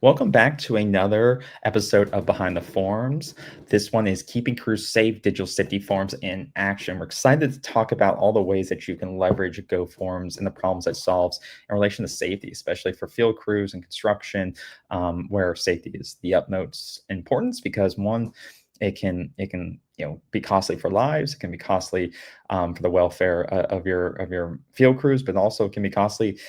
Welcome back to another episode of Behind the Forms. This one is keeping crews safe, digital safety forms in action. We're excited to talk about all the ways that you can leverage GoFormz and the problems it solves in relation to safety, especially for field crews and construction, where safety is the utmost importance because one, it can be costly for lives. It can be costly for the welfare of your field crews, but also it can be costly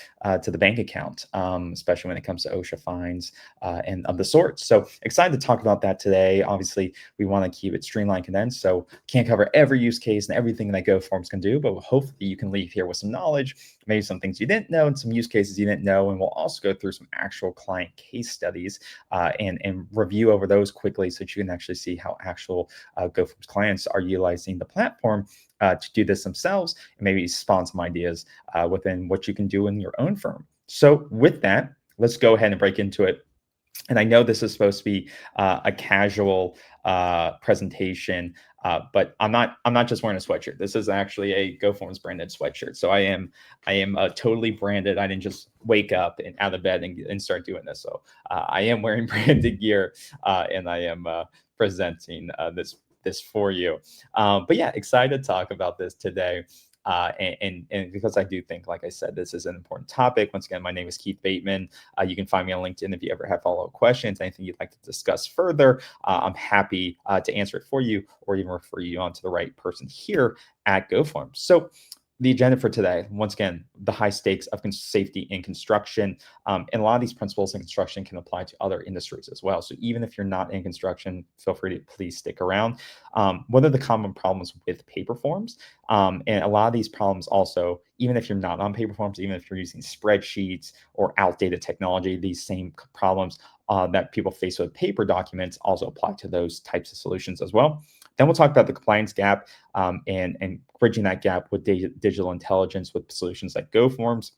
to the bank account, especially when it comes to OSHA fines and of the sort. So excited to talk about that today. Obviously, we want to keep it streamlined, condensed, so can't cover every use case and everything that GoFormz can do, but hopefully you can leave here with some knowledge, maybe some things you didn't know and some use cases you didn't know. And we'll also go through some actual client case studies and review over those quickly so that you can actually see how actual GoFormz clients are utilizing the platform to do this themselves and maybe spawn some ideas within what you can do in your own firm. So with that, let's go ahead and break into it. And I know this is supposed to be a casual presentation, but I'm not. I'm not just wearing a sweatshirt. This is actually a GoFormz branded sweatshirt. So I am totally branded. I didn't just wake up and out of bed and start doing this. So I am wearing branded gear, and I am presenting this for you. But yeah, excited to talk about this today. And because I do think, like I said, this is an important topic. Once again, my name is Keith Bateman. You can find me on LinkedIn if you ever have follow-up questions, anything you'd like to discuss further. I'm happy to answer it for you or even refer you on to the right person here at GoFormz. So the agenda for today, once again, the high stakes of safety in construction. And a lot of these principles in construction can apply to other industries as well. So even if you're not in construction, feel free to please stick around. What are the common problems with paper forms? And a lot of these problems also, even if you're not on paper forms, even if you're using spreadsheets or outdated technology, these same problems that people face with paper documents also apply to those types of solutions as well. Then we'll talk about the compliance gap and bridging that gap with digital intelligence with solutions like GoFormz,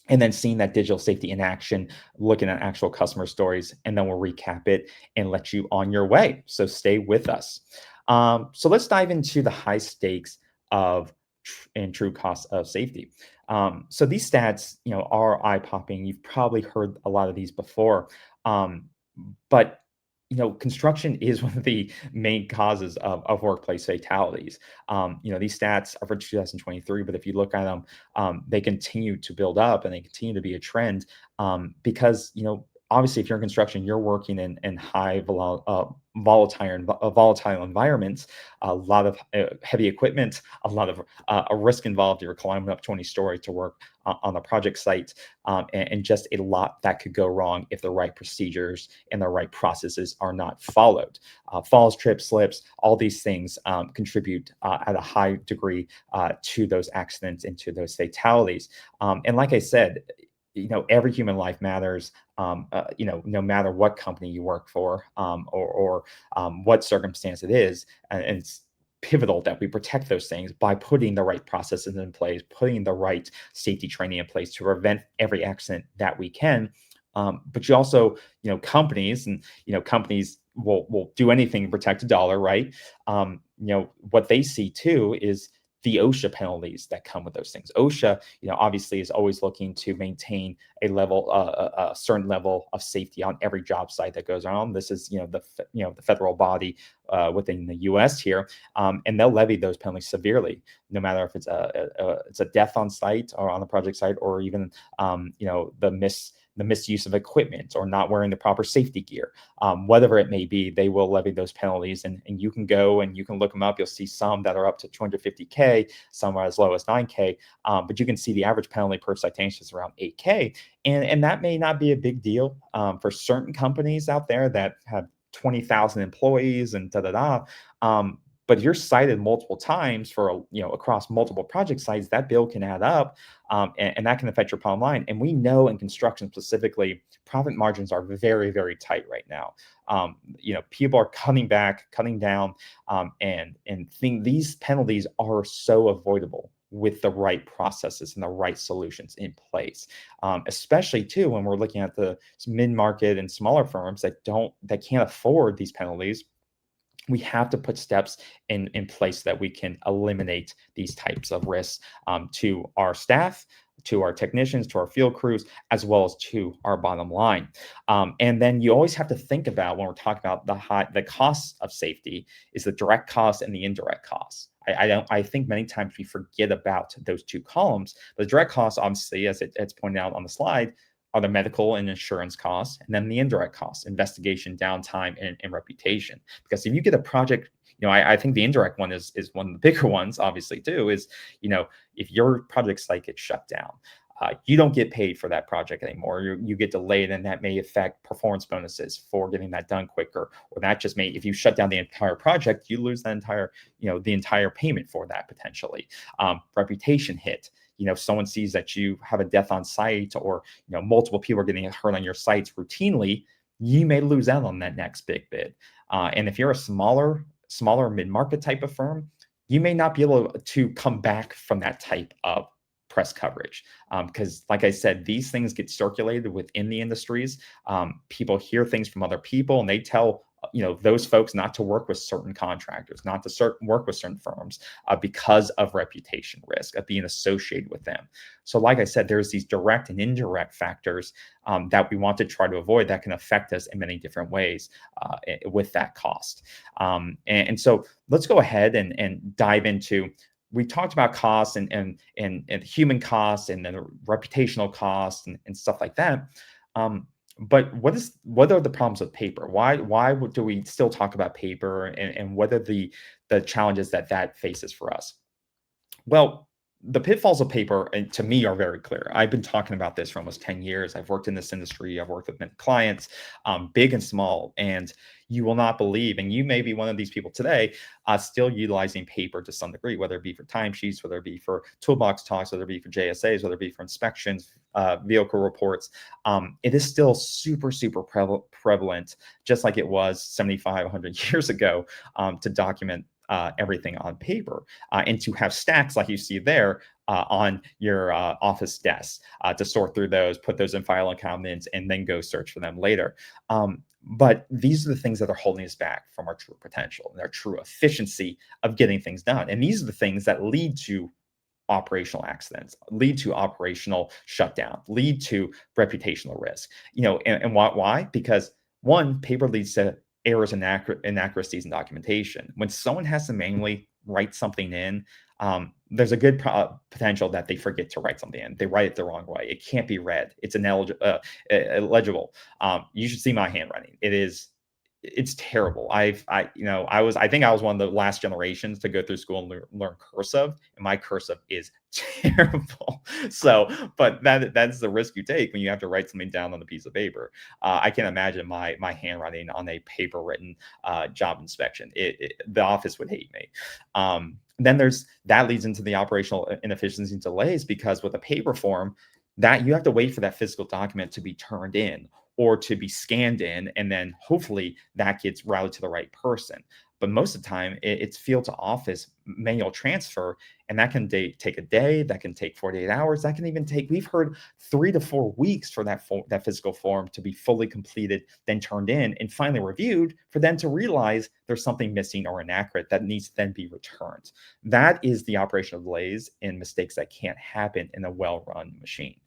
and then seeing that digital safety in action, looking at actual customer stories, and then we'll recap it and let you on your way. So stay with us. So let's dive into the high stakes of and true costs of safety. So these stats, are eye popping. You've probably heard a lot of these before, but construction is one of the main causes of workplace fatalities. These stats are for 2023, but if you look at them, they continue to build up and they continue to be a trend because, obviously, if you're in construction, you're working in high volatile environments, a lot of heavy equipment, a lot of a risk involved. You're climbing up 20 stories to work on a project site, and just a lot that could go wrong if the right procedures and the right processes are not followed. Falls, trips, slips, all these things contribute at a high degree to those accidents and to those fatalities. And like I said, every human life matters. No matter what company you work for, or what circumstance it is, and it's pivotal that we protect those things by putting the right processes in place, putting the right safety training in place to prevent every accident that we can. But you also, companies will do anything to protect a dollar, right? What they see too is the OSHA penalties that come with those things. OSHA, obviously is always looking to maintain a certain level of safety on every job site that goes on. This is, the federal body within the U.S. here, and they'll levy those penalties severely, no matter if it's a death on site or on the project site, or even, the misuse of equipment or not wearing the proper safety gear. Whatever it may be, they will levy those penalties, and you can go and you can look them up. You'll see some that are up to 250K, some are as low as 9K, but you can see the average penalty per citation is around 8K, and that may not be a big deal for certain companies out there that have 20,000 employees and da da da. But if you're cited multiple times for, across multiple project sites, that bill can add up, and that can affect your bottom line. And we know in construction specifically, profit margins are very, very tight right now. People are cutting back, cutting down, and think these penalties are so avoidable with the right processes and the right solutions in place, especially too when we're looking at the mid-market and smaller firms that can't afford these penalties. We have to put steps in place that we can eliminate these types of risks to our staff, to our technicians, to our field crews, as well as to our bottom line. And then you always have to think about when we're talking about the costs of safety is the direct costs and the indirect costs. I think many times we forget about those two columns. The direct costs, obviously, as it's pointed out on the slide, are the medical and insurance costs, and then the indirect costs, investigation, downtime, and reputation. Because if you get a project, I think the indirect one is one of the bigger ones, obviously, too, is, if your project site gets shut down, you don't get paid for that project anymore. You get delayed, and that may affect performance bonuses for getting that done quicker. Or that just may, if you shut down the entire project, you lose the entire payment for that potentially. Reputation hit. Someone sees that you have a death on site, or multiple people are getting hurt on your sites routinely, you may lose out on that next big bid. And if you're a smaller mid-market type of firm, you may not be able to come back from that type of press coverage, because like I said, these things get circulated within the industries. People hear things from other people, and they tell those folks not to work with certain contractors, not to work with certain firms, because of reputation risk of being associated with them. So like I said, there's these direct and indirect factors that we want to try to avoid that can affect us in many different ways with that cost. And so let's go ahead and dive into. We talked about costs and human costs and then reputational costs and stuff like that. But what are the problems with paper? Why do we still talk about paper, and what are the challenges that faces for us? Well, the pitfalls of paper, and to me, are very clear. I've been talking about this for almost 10 years. I've worked in this industry. I've worked with many clients, big and small, and you will not believe, and you may be one of these people today, still utilizing paper to some degree, whether it be for timesheets, whether it be for toolbox talks, whether it be for JSAs, whether it be for inspections, vehicle reports. It is still super, super prevalent, just like it was 75, 100 years ago, to document everything on paper, and to have stacks like you see there on your office desk to sort through those, put those in file cabinets, and then go search for them later. But these are the things that are holding us back from our true potential and our true efficiency of getting things done. And these are the things that lead to operational accidents, lead to operational shutdown, lead to reputational risk. And why? Because one, paper leads to errors and inaccuracies in documentation. When someone has to manually write something in, there's a good potential that they forget to write something in. They write it the wrong way. It can't be read. It's illegible. You should see my handwriting. It's terrible. I think I was one of the last generations to go through school and learn cursive, and my cursive is terrible. So, but that's the risk you take when you have to write something down on a piece of paper. I can't imagine my handwriting on a paper written job inspection. The office would hate me. Then that leads into the operational inefficiencies and delays, because with a paper form, that you have to wait for that physical document to be turned in or to be scanned in, and then hopefully that gets routed to the right person. But most of the time, it's field to office manual transfer, and that can take a day, that can take 48 hours, that can even take, we've heard, 3 to 4 weeks for that physical form to be fully completed, then turned in, and finally reviewed, for them to realize there's something missing or inaccurate that needs to then be returned. That is the operational delays and mistakes that can't happen in a well-run machine.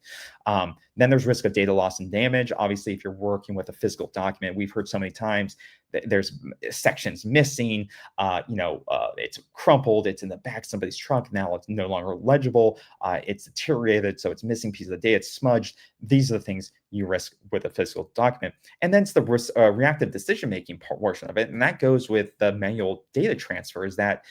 Then there's risk of data loss and damage. Obviously, if you're working with a physical document, we've heard so many times that there's sections missing, it's crumpled, it's in the back of somebody's trunk, now it's no longer legible, it's deteriorated, so it's missing pieces of data, it's smudged. These are the things you risk with a physical document. And then it's the reactive decision-making portion of it, and that goes with the manual data transfer, is that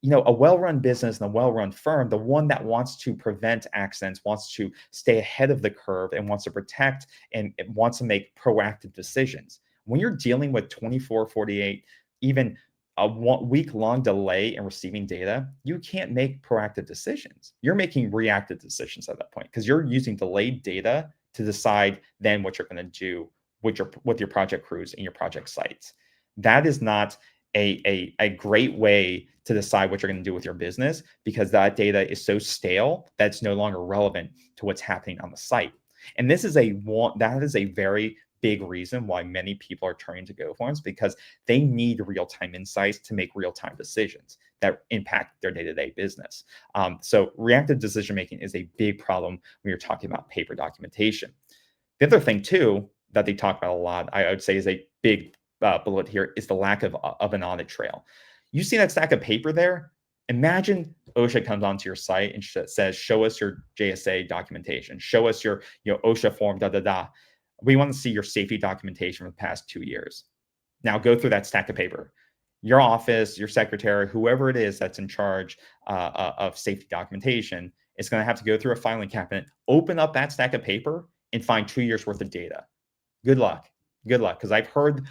a well-run business and a well-run firm, the one that wants to prevent accidents, wants to stay ahead of the curve, and wants to protect and wants to make proactive decisions. When you're dealing with 24, 48, even a week-long delay in receiving data, you can't make proactive decisions. You're making reactive decisions at that point, because you're using delayed data to decide then what you're going to do with your project crews and your project sites. That is not a great way to decide what you're going to do with your business, because that data is so stale that it's no longer relevant to what's happening on the site. And that is a very big reason why many people are turning to GoFormz, because they need real-time insights to make real-time decisions. that impact their day-to-day business. So reactive decision making is a big problem when you're talking about paper documentation. The other thing too that they talk about a lot, I would say, is a big bullet here is the lack of an audit trail. You see that stack of paper there? Imagine OSHA comes onto your site and says, "Show us your JSA documentation. Show us your OSHA form. Da da da. We want to see your safety documentation for the past 2 years." Now go through that stack of paper. Your office, your secretary, whoever it is that's in charge of safety documentation is going to have to go through a filing cabinet, open up that stack of paper, and find 2 years worth of data. Good luck. Good luck, because I've heard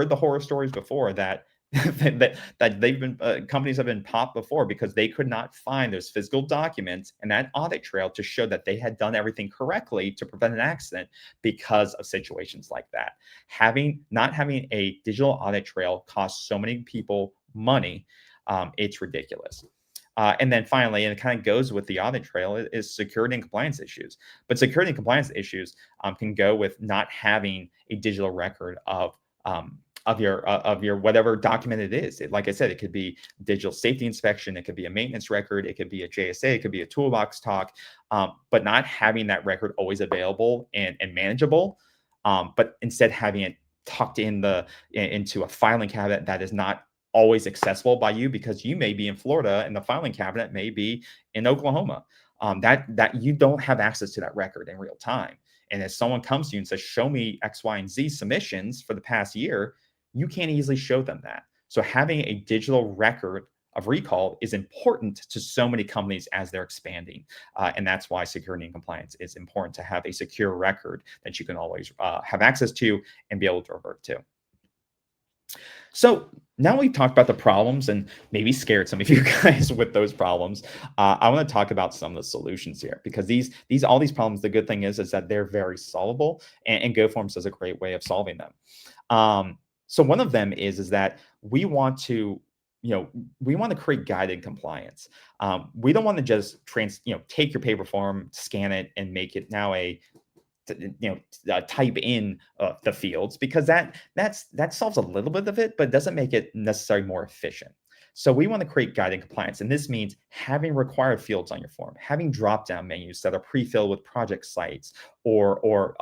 the horror stories before that that they've been companies have been popped before because they could not find those physical documents and that audit trail to show that they had done everything correctly to prevent an accident because of situations like that. Not having a digital audit trail costs so many people money. It's ridiculous. And then finally, and it kind of goes with the audit trail, is security and compliance issues. But security and compliance issues can go with not having a digital record of your whatever document it is. Like I said, it could be digital safety inspection, it could be a maintenance record, it could be a JSA, it could be a toolbox talk, but not having that record always available and manageable, but instead having it tucked into a filing cabinet that is not always accessible by you because you may be in Florida and the filing cabinet may be in Oklahoma. That you don't have access to that record in real time. And if someone comes to you and says, "Show me X, Y, and Z submissions for the past year," you can't easily show them that. So having a digital record of recall is important to so many companies as they're expanding. And that's why security and compliance is important, to have a secure record that you can always have access to and be able to revert to. So now we've talked about the problems and maybe scared some of you guys with those problems. I want to talk about some of the solutions here, because these all these problems. The good thing is that they're very solvable, and GoFormz does a great way of solving them. So one of them is that we want to we want to create guided compliance. We don't want to just take your paper form, scan it, and make it now type in the fields, because that solves a little bit of it, but doesn't make it necessarily more efficient. So we want to create guided compliance, and this means having required fields on your form, having drop-down menus that are pre-filled with project sites or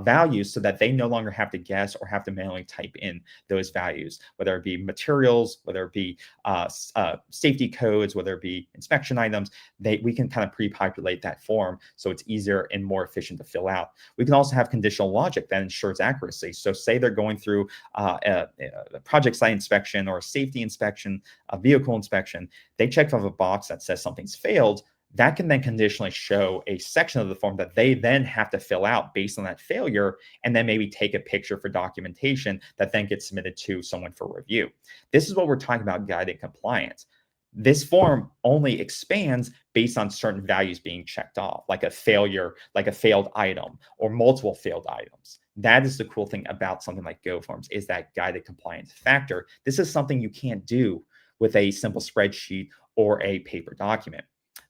values, so that they no longer have to guess or have to manually type in those values, whether it be materials, whether it be safety codes, whether it be inspection items. We can kind of pre-populate that form so it's easier and more efficient to fill out. We can also have conditional logic that ensures accuracy. So say they're going through a project site inspection or a safety inspection, a vehicle inspection, they check off a box that says something's failed. That can then conditionally show a section of the form that they then have to fill out based on that failure, and then maybe take a picture for documentation that then gets submitted to someone for review. This is what we're talking about guided compliance. This form only expands based on certain values being checked off, like a failure, like a failed item, or multiple failed items. That is the cool thing about something like GoFormz, is that guided compliance factor. This is something you can't do with a simple spreadsheet or a paper document.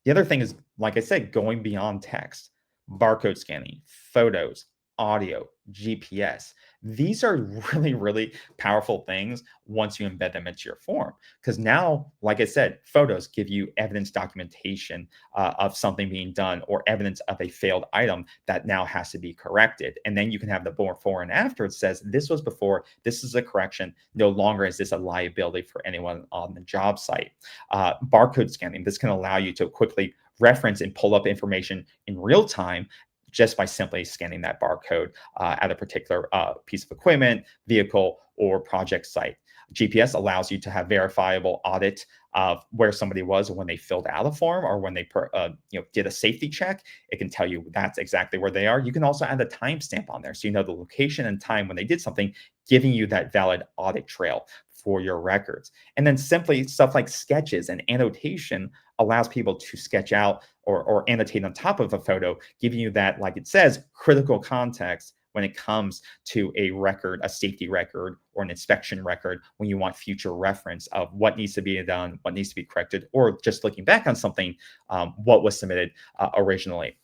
The other thing is, like I said, going beyond text, barcode scanning, photos, audio, GPS. These are really, really powerful things once you embed them into your form. Because now, like I said, photos give you evidence documentation of something being done, or evidence of a failed item that now has to be corrected. And then you can have the before and after. It says, this was before, this is a correction. No longer is this a liability for anyone on the job site. Barcode scanning, this can allow you to quickly reference and pull up information in real time just by simply scanning that barcode at a particular piece of equipment, vehicle, or project site. GPS allows you to have verifiable audit of where somebody was when they filled out a form, or when they did a safety check. It can tell you that's exactly where they are. You can also add a timestamp on there, so you know the location and time when they did something, giving you that valid audit trail for your records. And then simply stuff like sketches and annotation allows people to sketch out or annotate on top of a photo, giving you that, like it says, critical context when it comes to a record, a safety record, or an inspection record, when you want future reference of what needs to be done, what needs to be corrected, or just looking back on something, what was submitted originally.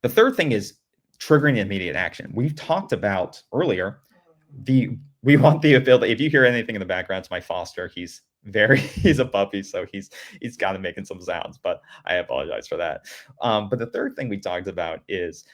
The third thing is triggering immediate action. We've talked about earlier, we want the ability, if you hear anything in the background, it's my foster. He's He's a puppy, so he's kind of making some sounds, but I apologize for that. But the third thing we talked about is,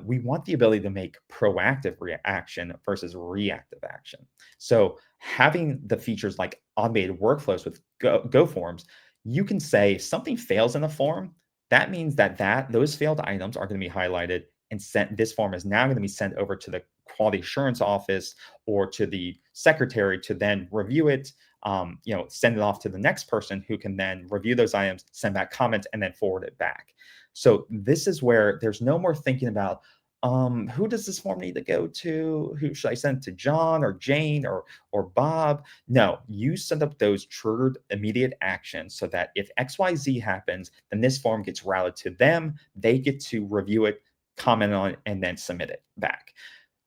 we want the ability to make proactive reaction versus reactive action. So having the features like automated workflows with GoForms, you can say if something fails in a form, that means that those failed items are going to be highlighted and sent. This form is now going to be sent over to the quality assurance office or to the secretary to then review it, send it off to the next person who can then review those items, send back comments, and then forward it back. So this is where there's no more thinking about, who does this form need to go to? Who should I send it to, John or Jane or Bob? No, you send up those triggered immediate actions so that if XYZ happens, then this form gets routed to them. They get to review it, comment on it, and then submit it back.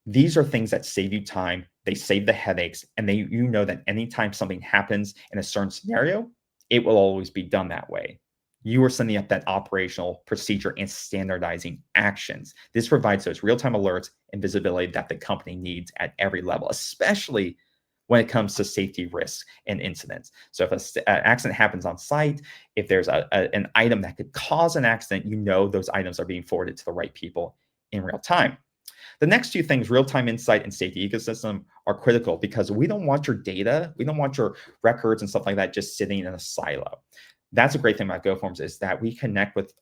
These are things that save you time, they save the headaches, and you know that anytime something happens in a certain scenario, it will always be done that way. You are sending up that operational procedure and standardizing actions. This provides those real-time alerts and visibility that the company needs at every level, especially when it comes to safety risks and incidents. So if an accident happens on site, if there's an item that could cause an accident, you know those items are being forwarded to the right people in real time. The next two things, real-time insight and safety ecosystem, are critical because we don't want your data, we don't want your records and stuff like that just sitting in a silo. That's a great thing about GoForms is that we connect with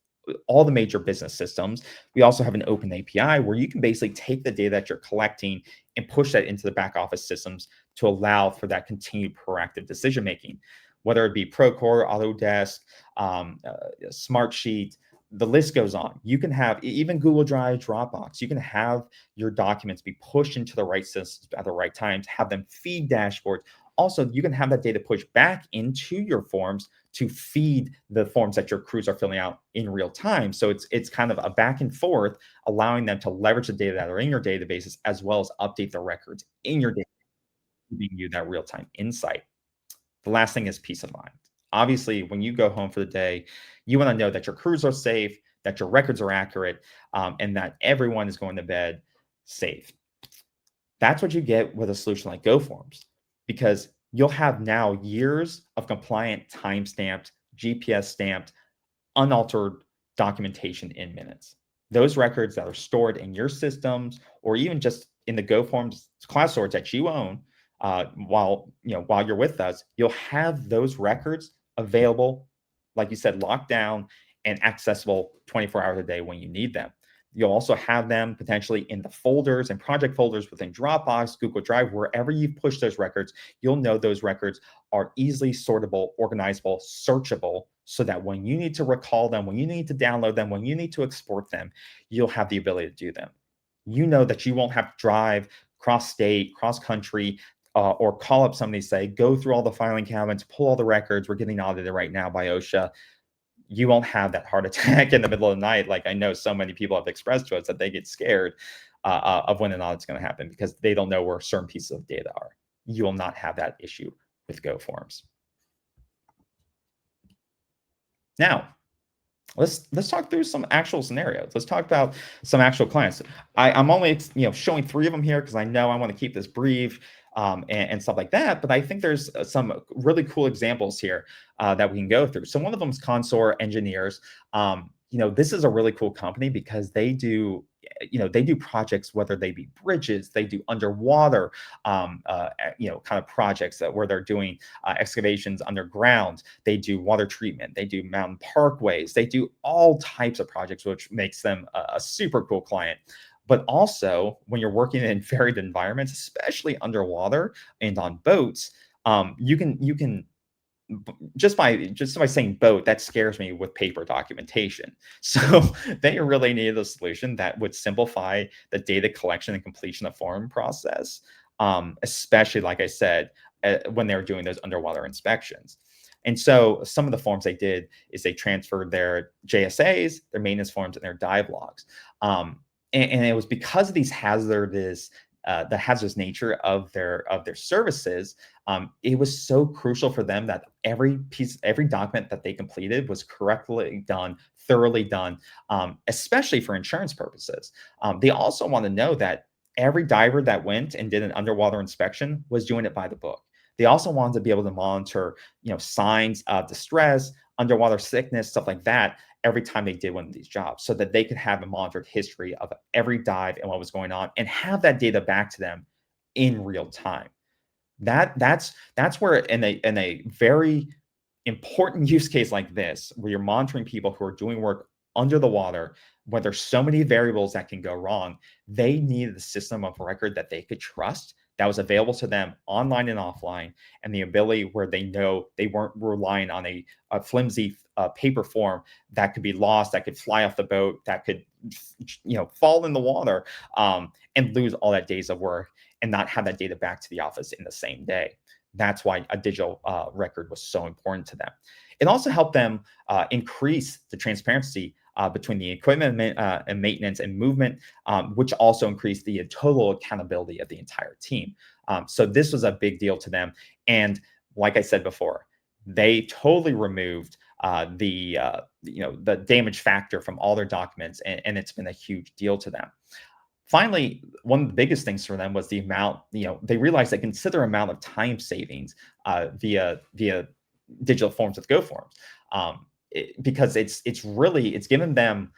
all the major business systems. We also have an open API where you can basically take the data that you're collecting and push that into the back office systems to allow for that continued proactive decision making, whether it be Procore, Autodesk, Smartsheet, the list goes on. You can have even Google Drive, Dropbox. You can have your documents be pushed into the right systems at the right times, have them feed dashboards. Also, you can have that data pushed back into your forms to feed the forms that your crews are filling out in real time. So it's kind of a back and forth, allowing them to leverage the data that are in your databases as well as update the records in your data, giving you that real time insight. The last thing is peace of mind. Obviously, when you go home for the day, you want to know that your crews are safe, that your records are accurate, and that everyone is going to bed safe. That's what you get with a solution like GoForms, because you'll have now years of compliant, time-stamped, GPS stamped, unaltered documentation in minutes. Those records that are stored in your systems or even just in the GoForms cloud storage that you own, while you're with us, you'll have those records available, like you said, locked down and accessible 24 hours a day when you need them. You'll also have them potentially in the folders and project folders within Dropbox, Google Drive, wherever you've pushed those records. You'll know those records are easily sortable, organizable, searchable, so that when you need to recall them, when you need to download them, when you need to export them, you'll have the ability to do them. You know that you won't have to drive cross state, cross country, or call up somebody, say, go through all the filing cabinets, pull all the records. We're getting audited right now by OSHA. You won't have that heart attack in the middle of the night. Like I know so many people have expressed to us that they get scared of when an audit's going to happen because they don't know where certain pieces of data are. You will not have that issue with GoForms. Now, let's talk through some actual scenarios. Let's talk about some actual clients. I'm only showing 3 of them here because I know I want to keep this brief, and stuff like that. But I think there's some really cool examples here that we can go through. So one of them is CONSOR Engineers. This is a really cool company because they do projects, whether they be bridges, they do underwater, kind of projects where they're doing excavations underground. They do water treatment. They do mountain parkways. They do all types of projects, which makes them a super cool client. But also, when you're working in varied environments, especially underwater and on boats, you can just by saying boat, that scares me with paper documentation. So they really needed a solution that would simplify the data collection and completion of form process, especially, like I said, when they were doing those underwater inspections. And so some of the forms they did is they transferred their JSAs, their maintenance forms, and their dive logs. And it was because of these the hazardous nature of their services. It was so crucial for them that every document that they completed was correctly done, thoroughly done, especially for insurance purposes. They also want to know that every diver that went and did an underwater inspection was doing it by the book. They also wanted to be able to monitor, signs of distress, underwater sickness, stuff like that, every time they did one of these jobs, so that they could have a monitored history of every dive and what was going on, and have that data back to them in real time. That's where in a very important use case like this, where you're monitoring people who are doing work under the water, where there's so many variables that can go wrong, they needed a system of record that they could trust, that was available to them online and offline, and the ability where they know they weren't relying on a flimsy paper form that could be lost, that could fly off the boat, that could fall in the water, and lose all that days of work and not have that data back to the office in the same day. That's why a digital record was so important to them. It also helped them increase the transparency between the equipment and maintenance and movement, which also increased the total accountability of the entire team. So this was a big deal to them. And like I said before, they totally removed the damage factor from all their documents, and it's been a huge deal to them. Finally, one of the biggest things for them was the amount, they realized a considerable amount of time savings via digital forms with GoFormz, because it's given them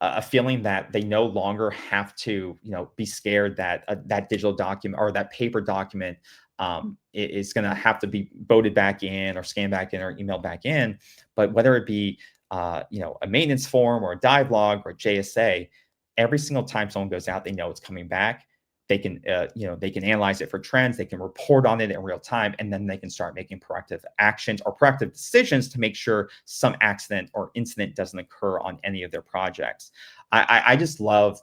a feeling that they no longer have to, be scared that that digital document or that paper document is going to have to be voted back in or scanned back in or emailed back in. But whether it be, a maintenance form or a dive log or a JSA, every single time someone goes out, they know it's coming back. They can analyze it for trends. They can report on it in real time, and then they can start making proactive actions or proactive decisions to make sure some accident or incident doesn't occur on any of their projects. I just love,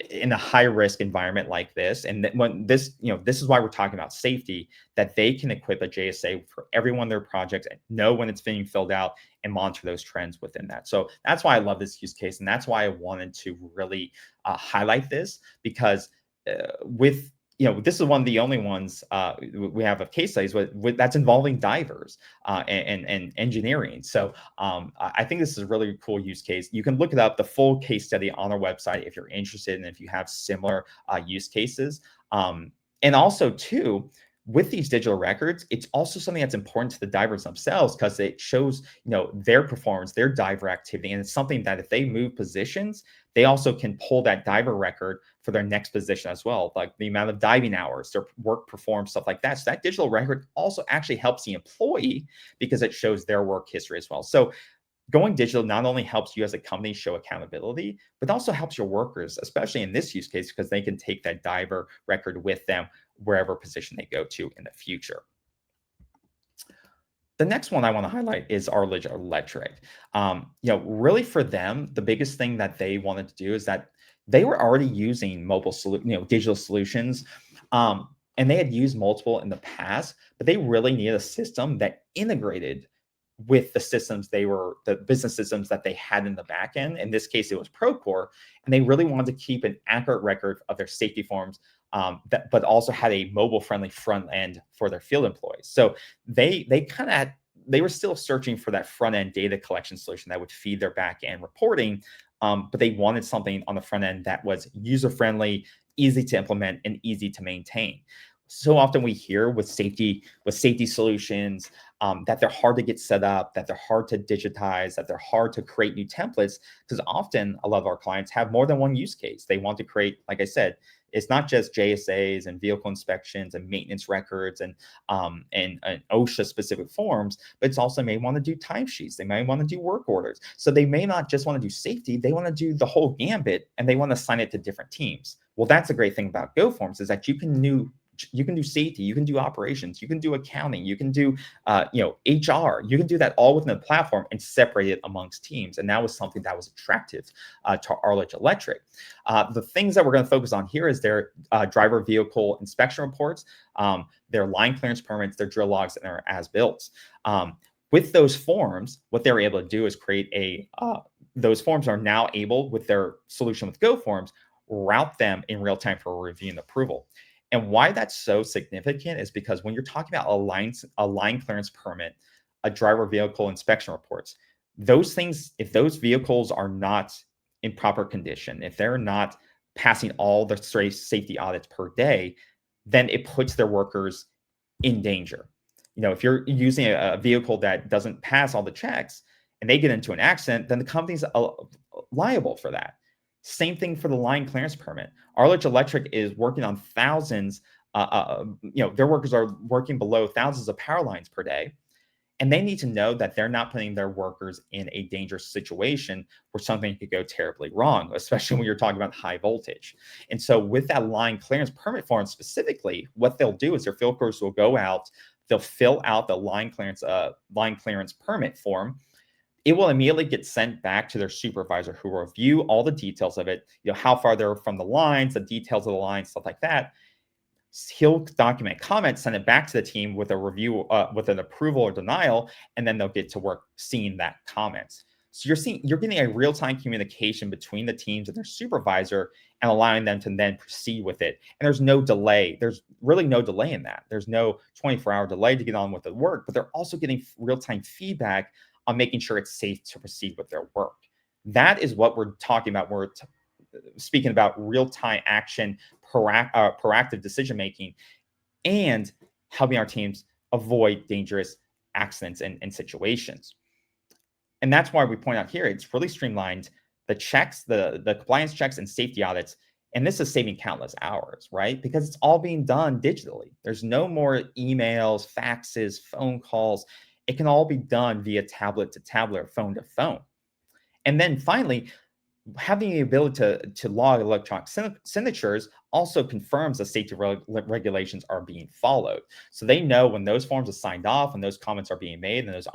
in a high risk environment like this, and when this is why we're talking about safety, that they can equip a JSA for every one of their projects and know when it's being filled out and monitor those trends within that. So that's why I love this use case, and that's why I wanted to really highlight this, because with this is one of the only ones we have of case studies with that's involving divers and engineering. So I think this is a really cool use case. You can look it up, the full case study, on our website if you're interested, and if you have similar use cases. And also, too, with these digital records, it's also something that's important to the divers themselves, because it shows their performance, their diver activity, and it's something that if they move positions, they also can pull that diver record for their next position as well, like the amount of diving hours, their work performed, stuff like that. So that digital record also actually helps the employee, because it shows their work history as well. So going digital not only helps you as a company show accountability, but also helps your workers, especially in this use case, because they can take that diver record with them wherever position they go to in the future. The next one I want to highlight is Aldridge Electric. Really for them, the biggest thing that they wanted to do is that they were already using digital solutions, and they had used multiple in the past, but they really needed a system that integrated with the business systems that they had in the back end. In this case, it was Procore, and they really wanted to keep an accurate record of their safety forms, but also had a mobile-friendly front end for their field employees. So they were still searching for that front end data collection solution that would feed their back end reporting, but they wanted something on the front end that was user-friendly, easy to implement, and easy to maintain. So often we hear with safety solutions that they're hard to get set up, that they're hard to digitize, that they're hard to create new templates, because often a lot of our clients have more than one use case. They want to create, like I said, it's not just JSAs and vehicle inspections and maintenance records and OSHA specific forms, but it's also may want to do timesheets. They may want to do work orders. So they may not just want to do safety, they want to do the whole gambit, and they want to assign it to different teams. Well, that's a great thing about GoFormz, is that you can do safety, you can do operations, you can do accounting, you can do HR, you can do that all within the platform and separate it amongst teams. And that was something that was attractive to Aldridge Electric. The things that we're going to focus on here is their driver vehicle inspection reports, their line clearance permits, their drill logs, and their as-built. With those forms, what they're able to do is create those forms are now able, with their solution with GoFormz, route them in real time for review and approval. And why that's so significant is because when you're talking about a line clearance permit, a driver vehicle inspection reports, those things, if those vehicles are not in proper condition, if they're not passing all the safety audits per day, then it puts their workers in danger. If you're using a vehicle that doesn't pass all the checks and they get into an accident, then the company's liable for that. Same thing for the line clearance permit. Aldridge Electric is working on thousands. Their workers are working below thousands of power lines per day. And they need to know that they're not putting their workers in a dangerous situation where something could go terribly wrong, especially when you're talking about high voltage. And so with that line clearance permit form specifically, what they'll do is their field crews will go out, they'll fill out the line clearance permit form. It will immediately get sent back to their supervisor, who will review all the details of it, how far they're from the lines, the details of the lines, stuff like that. He'll document comments, send it back to the team with a review, with an approval or denial, and then they'll get to work seeing that comments. So you're getting a real-time communication between the teams and their supervisor and allowing them to then proceed with it. And there's no delay. There's really no delay in that. There's no 24-hour delay to get on with the work, but they're also getting real-time feedback on making sure it's safe to proceed with their work. That is what we're talking about. We're speaking about real-time action, proactive decision-making, and helping our teams avoid dangerous accidents and situations. And that's why we point out here, it's really streamlined the checks, the compliance checks and safety audits. And this is saving countless hours, right? Because it's all being done digitally. There's no more emails, faxes, phone calls. It can all be done via tablet to tablet or phone to phone. And then finally, having the ability to log electronic signatures also confirms the safety regulations are being followed. So they know when those forms are signed off, when those comments are being made, and those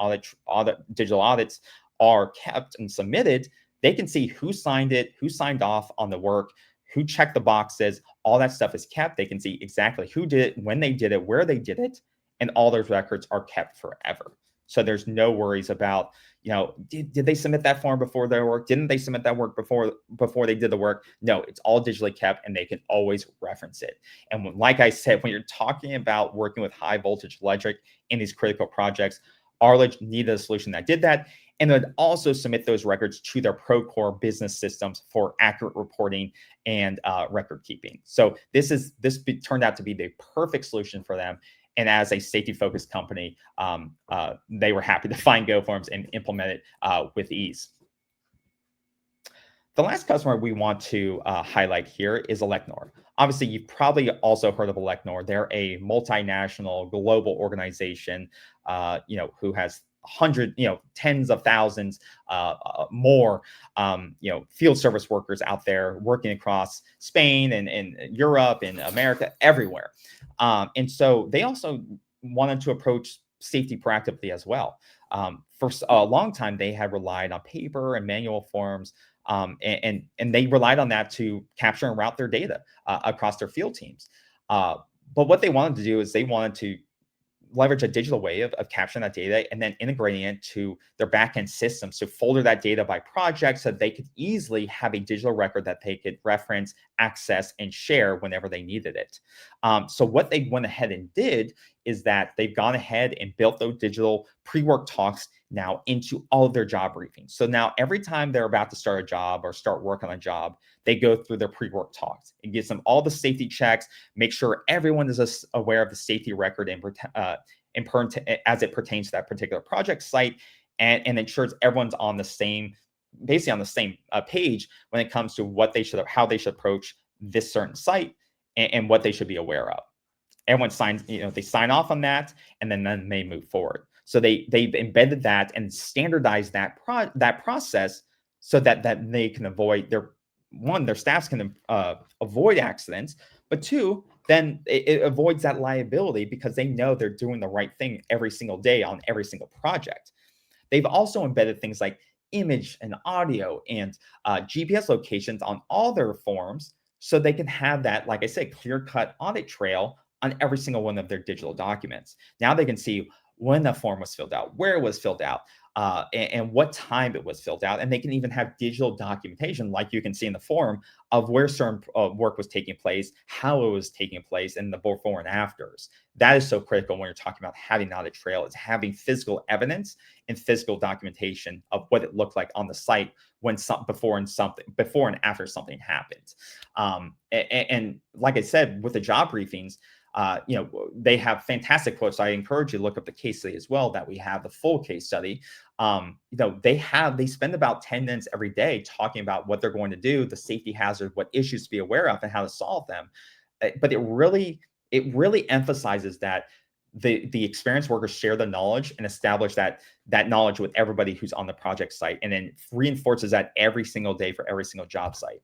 digital audits are kept and submitted, they can see who signed it, who signed off on the work, who checked the boxes. All that stuff is kept. They can see exactly who did it, when they did it, where they did it, and all those records are kept forever. So there's no worries about, did they submit that form before their work? Didn't they submit that work before they did the work? No, it's all digitally kept and they can always reference it. And like I said, when you're talking about working with high voltage electric in these critical projects, Aldridge needed a solution that did that. And then also submit those records to their Procore business systems for accurate reporting and record keeping. So this turned out to be the perfect solution for them. And as a safety-focused company, they were happy to find GoFormz and implement it with ease. The last customer we want to highlight here is Elecnor. Obviously, you've probably also heard of Elecnor. They're a multinational global organization, who has tens of thousands more, field service workers out there working across Spain and Europe and America, everywhere. And so they also wanted to approach safety proactively as well. For a long time, they had relied on paper and manual forms, and they relied on that to capture and route their data across their field teams. But what they wanted to do is they wanted to leverage a digital way of capturing that data and then integrating it to their backend system. So folder that data by project so they could easily have a digital record that they could reference, access, and share whenever they needed it. So what they went ahead and did is that they've gone ahead and built those digital pre-work talks now into all of their job briefings. So now every time they're about to start a job or start work on a job, they go through their pre-work talks. It gives them all the safety checks, make sure everyone is aware of the safety record as it pertains to that particular project site, and ensures everyone's on the same, basically on the same page when it comes to how they should approach this certain site and what they should be aware of. Everyone signs, they sign off on that, and then they move forward. So they've embedded that and standardized that process so that they can avoid their staffs can avoid accidents, but two, then it avoids that liability because they know they're doing the right thing every single day on every single project. They've also embedded things like image and audio and GPS locations on all their forms so they can have that, like I said, clear-cut audit trail on every single one of their digital documents. Now they can see when the form was filled out, where it was filled out, and what time it was filled out. And they can even have digital documentation, like you can see in the form, of where certain work was taking place, how it was taking place, and the before and afters. That is so critical when you're talking about having an audit trail, is having physical evidence and physical documentation of what it looked like on the site before and after something happened. And like I said, with the job briefings, They have fantastic quotes. I encourage you to look up the case study as well, that we have the full case study. They spend about 10 minutes every day talking about what they're going to do, the safety hazard, what issues to be aware of, and how to solve them. But it really emphasizes that the experienced workers share the knowledge and establish that knowledge with everybody who's on the project site, and then reinforces that every single day for every single job site.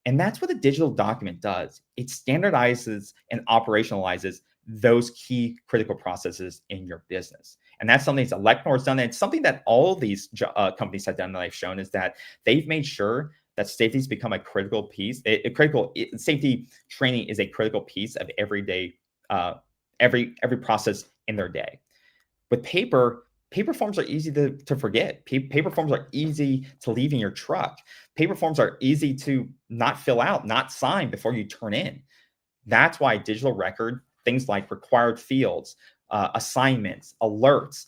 And that's what a digital document does. It standardizes and operationalizes those key critical processes in your business. And that's something that Elecnor has done. And it's something that all of these companies have done that I've shown, is that they've made sure that safety has become a critical piece. Safety training is a critical piece of everyday, every process in their day. With paper forms are easy to forget. Paper forms are easy to leave in your truck. Paper forms are easy to not fill out, not sign before you turn in. That's why digital record, things like required fields, assignments, alerts,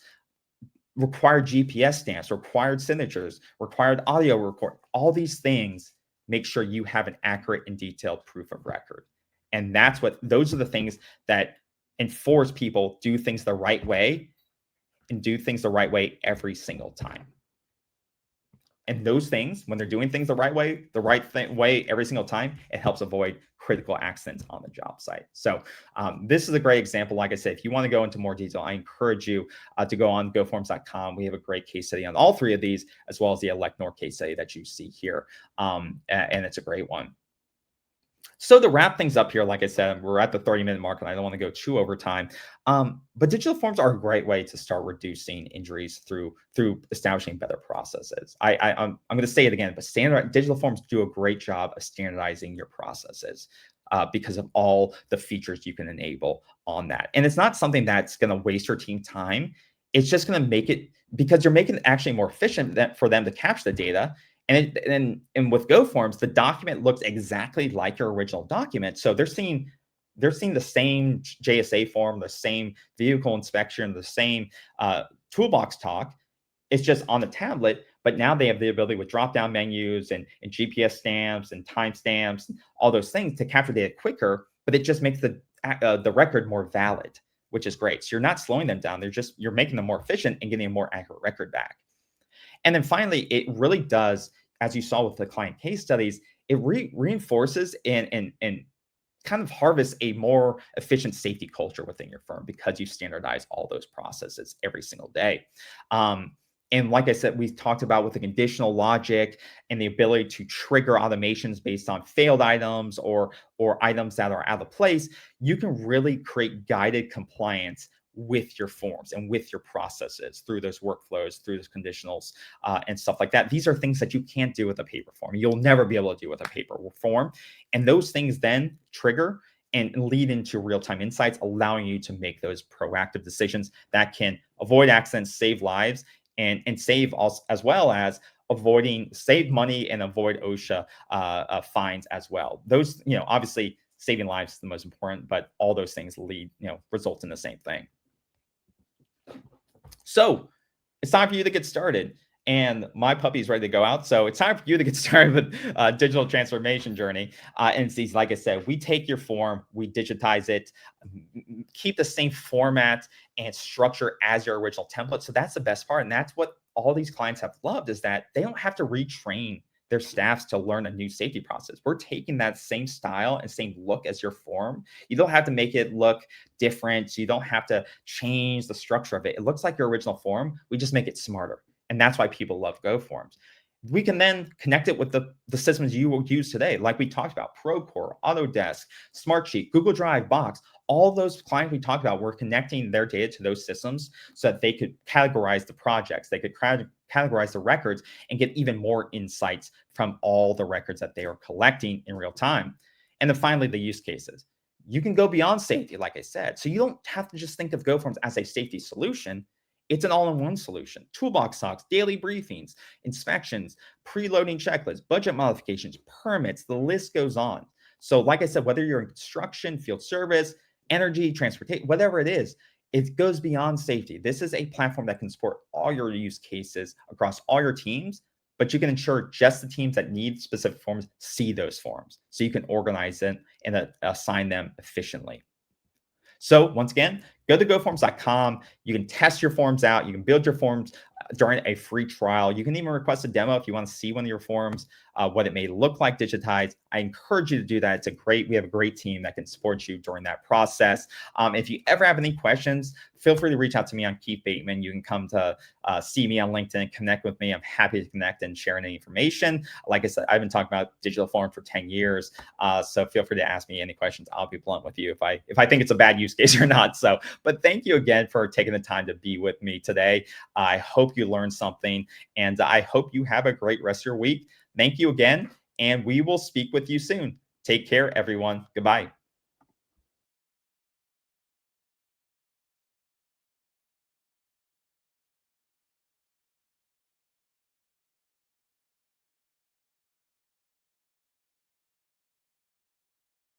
required GPS stamps, required signatures, required audio record, all these things make sure you have an accurate and detailed proof of record. And those are the things that enforce people do things the right way, and do things the right way every single time. And those things, when they're doing things the right way, way every single time, it helps avoid critical accidents on the job site. So this is a great example. Like I said, if you want to go into more detail, I encourage you to go on GoFormz.com. We have a great case study on all three of these, as well as the Elecnor case study that you see here. And it's a great one. So to wrap things up here, like I said, we're at the 30-minute mark, and I don't want to go too over time. But digital forms are a great way to start reducing injuries through establishing better processes. I'm going to say it again, but digital forms do a great job of standardizing your processes because of all the features you can enable on that. And it's not something that's going to waste your team time. It's just going to make it, because you're making it actually more efficient for them to capture the data. And with GoFormz, the document looks exactly like your original document. So they're seeing the same JSA form, the same vehicle inspection, the same toolbox talk. It's just on the tablet, but now they have the ability with drop-down menus and GPS stamps and timestamps, all those things to capture data quicker. But it just makes the record more valid, which is great. So you're not slowing them down. You're making them more efficient and getting a more accurate record back. And then finally, it really does, as you saw with the client case studies, it reinforces and kind of harvests a more efficient safety culture within your firm, because you standardize all those processes every single day. And like I said, we've talked about with the conditional logic and the ability to trigger automations based on failed items or items that are out of place, you can really create guided compliance with your forms and with your processes through those workflows, through those conditionals, and stuff like that. These are things that you can't do with a paper form. You'll never be able to do with a paper form. And those things then trigger and lead into real-time insights, allowing you to make those proactive decisions that can avoid accidents, save lives, and save also, as well as save money and avoid OSHA fines as well. Those, obviously saving lives is the most important, but all those things result in the same thing. So it's time for you to get started. And my puppy is ready to go out. So it's time for you to get started with digital transformation journey. And it's these, like I said, we take your form, we digitize it, keep the same format and structure as your original template. So that's the best part. And that's what all these clients have loved, is that they don't have to retrain their staffs to learn a new safety process. We're taking that same style and same look as your form. You don't have to make it look different. You don't have to change the structure of it. It looks like your original form. We just make it smarter. And that's why people love GoFormz. We can then connect it with the systems you will use today, like we talked about, Procore, Autodesk, Smartsheet, Google Drive, Box. All those clients we talked about, we're connecting their data to those systems so that they could categorize the projects, they could categorize the records, and get even more insights from all the records that they are collecting in real time. And then finally, the use cases. You can go beyond safety, like I said. So you don't have to just think of GoFormz as a safety solution. It's an all-in-one solution. Toolbox talks, daily briefings, inspections, preloading checklists, budget modifications, permits, the list goes on. So like I said, whether you're in construction, field service, energy, transportation, whatever it is, it goes beyond safety. This is a platform that can support all your use cases across all your teams, but you can ensure just the teams that need specific forms see those forms, so you can organize them and assign them efficiently. So once again, go to GoFormz.com. You can test your forms out. You can build your forms during a free trial. You can even request a demo if you want to see one of your forms, what it may look like digitized. I encourage you to do that. We have a great team that can support you during that process. If you ever have any questions, feel free to reach out to me on Keith Bateman. You can come to see me on LinkedIn, connect with me. I'm happy to connect and share any information. Like I said, I've been talking about digital forms for 10 years. So feel free to ask me any questions. I'll be blunt with you if I think it's a bad use case or not. So, but thank you again for taking the time to be with me today. I hope you learned something, and I hope you have a great rest of your week. Thank you again, and we will speak with you soon. Take care, everyone. Goodbye.